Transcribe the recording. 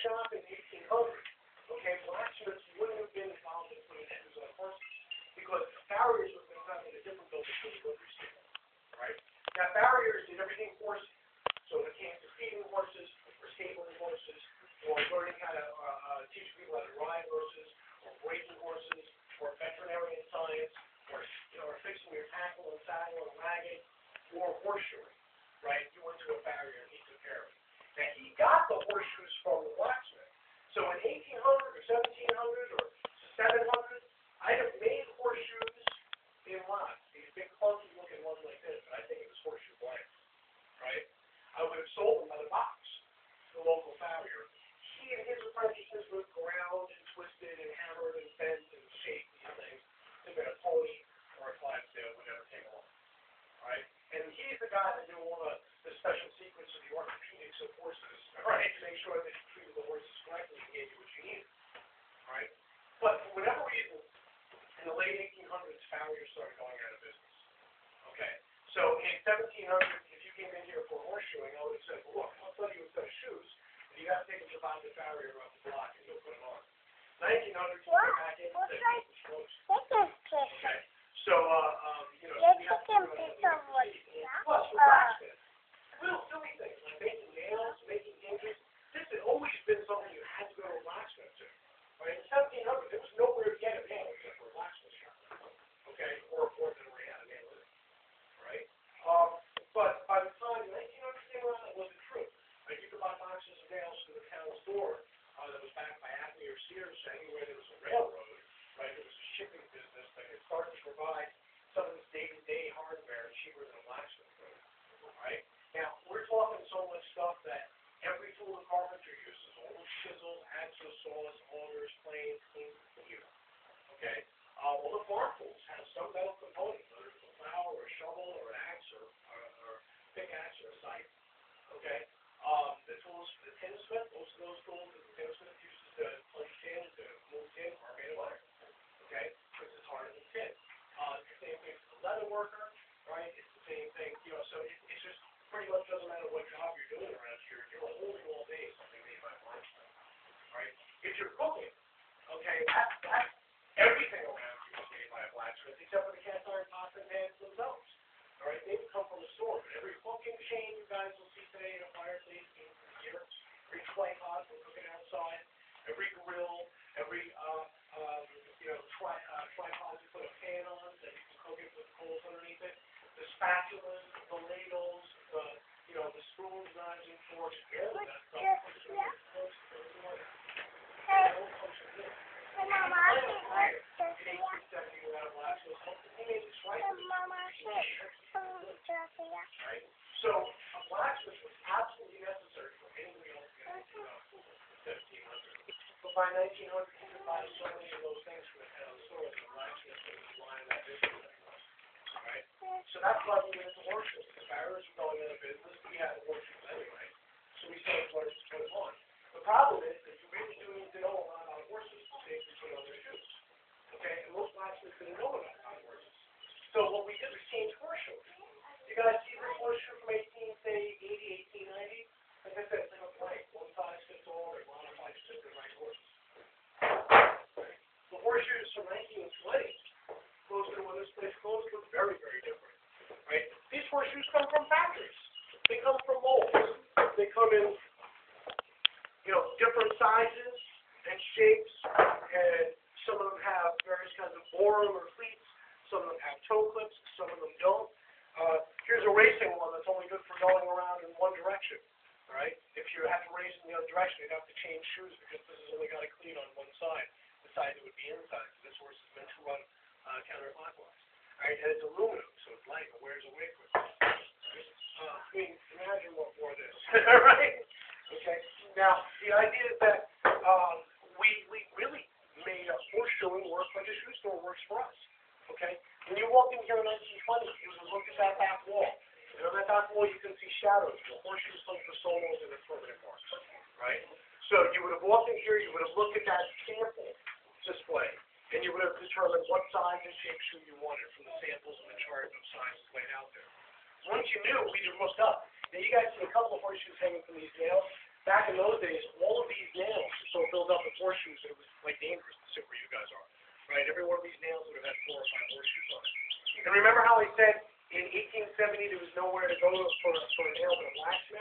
shop in 1800, okay, blacksmiths wouldn't have been involved in putting shoes on horses because farriers would have been found in a different building than the livery stable, right? Now, farriers did everything horses. So when it came to feeding horses, or stabling horses, or learning how to teach people how to ride horses, or breaking horses, or veterinarian science, or fixing your tackle and saddle and wagon, or horseshoeing, right? You went to a farrier and he took care of it. Now, he got the horseshoes from the blacksmith. So in 1800 or 1700 or 700, I'd have made horseshoes in lots. These big clunky looking ones like this, but I think it was horseshoe blanks, right? I would have sold them by the box to the local farrier. He and his apprentices would have ground and twisted and hammered and bent and shaped these things to get a pony or a Clydesdale would never take off, right? And he's the guy that knew all the special secrets of the orthopedics of horses, right? To make sure that you treated the horses correctly and gave you what you needed, right? But for whatever reason, in the late 1800s, farriers started going out of business, okay? So in 1700, if you came in here for horseshoeing, I would have said, well, look, I'll sell you a set of shoes, and you have to take them to buy the farrier off the block, and you'll put them on. 1900, you come back in and say, it was closed. Okay? So, you know, we have to do it. Plus, for blacksmiths, little silly things, like making nails, making hinges, this had always been something you had to go to a blacksmith to. Right? In 1700, there was nowhere to get a nail except for a blacksmith shop. Okay? Or a port that already had a nail in it. Right? But by the time 1900 came around, that wasn't true. Like, you could buy boxes of nails from the town store that was backed by Acme or Sears, anywhere there was a railroad, right? There was a shipping business that could start to provide some of this day-to-day hardware cheaper than a blacksmith could. Right? Now, we're talking so much stuff that every tool a carpenter uses, all the chisels, hacksaw saws, augers, planes, cleans, here. Okay? All the farm tools have some metal component, whether it's a plow or a shovel or an axe or pickaxe or a scythe. Okay? The tools for the tinsmith, most of those tools that the tinsmith uses to punch tin, to move tin, are made of iron. Okay? Because it's harder than tin. It's the same thing for the leather worker, right? It's the same thing, you know, so it's just pretty much doesn't matter what job you're doing around here. You're holding all day something made by blacksmith. Right? If you're cooking, okay, that's everything around you is made by a blacksmith, except for the cast iron pots and pans themselves. All right, they come from a store. But every cooking chain you guys will see today in a fireplace came from here. Every clay pot for cooking outside. Every grill. Every tripod you put a pan on so you can cook it with coals underneath it. The spatulas, the ladles, the spoons, knives, and forks. All of that stuff. Right? So a blacksmith was absolutely necessary for anybody else to get into 1700. But by 1900, you could buy so many of those things from the town stores, the blacksmith was relying on that business anymore. Right? So that's why we went into horseshoes. The farriers were going out of business. We had horseshoes anyway. So we started to put them on. The problem is that you really do need to know a lot about horses to save you put on their shoes. Okay? And most blacksmiths didn't know about horses. So what we did was change horseshoes. You guys see this horseshoe from 1880, 1890? Like I said, it's like a blank. One size fits all. They're modified to fit the right horses. Right? The horseshoes from 1920, close to when this place closed, look very, very different. Right? These horseshoes come from factories. They come from molds. They come in, different sizes and shapes, and some of them have various kinds of borum or cleats. Some of them have toe clips. Some of them don't. Here's a racing one that's only good for going around in one direction. All right? If you have to race in the other direction, you'd have to change shoes because this has only got a cleat on one side. The side that would be inside. So this horse is meant to run counterclockwise. All right? And it's aluminum, so it's light. It wears away quickly. Right? Imagine what more this. Right? Okay? Now, the idea is that we really made a horseshoeing work like a shoe store works for us. Okay? When you walk in here in 1920, you would look at that back wall. And on that back wall, you can see shadows. The horseshoes come for solos and their permanent marks. Right? So you would have walked in here, you would have looked at that sample display, and you would have determined what size and shape shoe you wanted from the samples and the chart of sizes laid out there. Once you knew, we just looked up. Now, you guys see a couple of horseshoes hanging from these nails. back in those days, all of these nails so filled up with horseshoes that it was like dangerous to sit where you guys are. Right? Every one of these nails would have had 4 or 5 horseshoes on it. And remember how I said in 1870 there was nowhere to go for a nail but a blacksmith?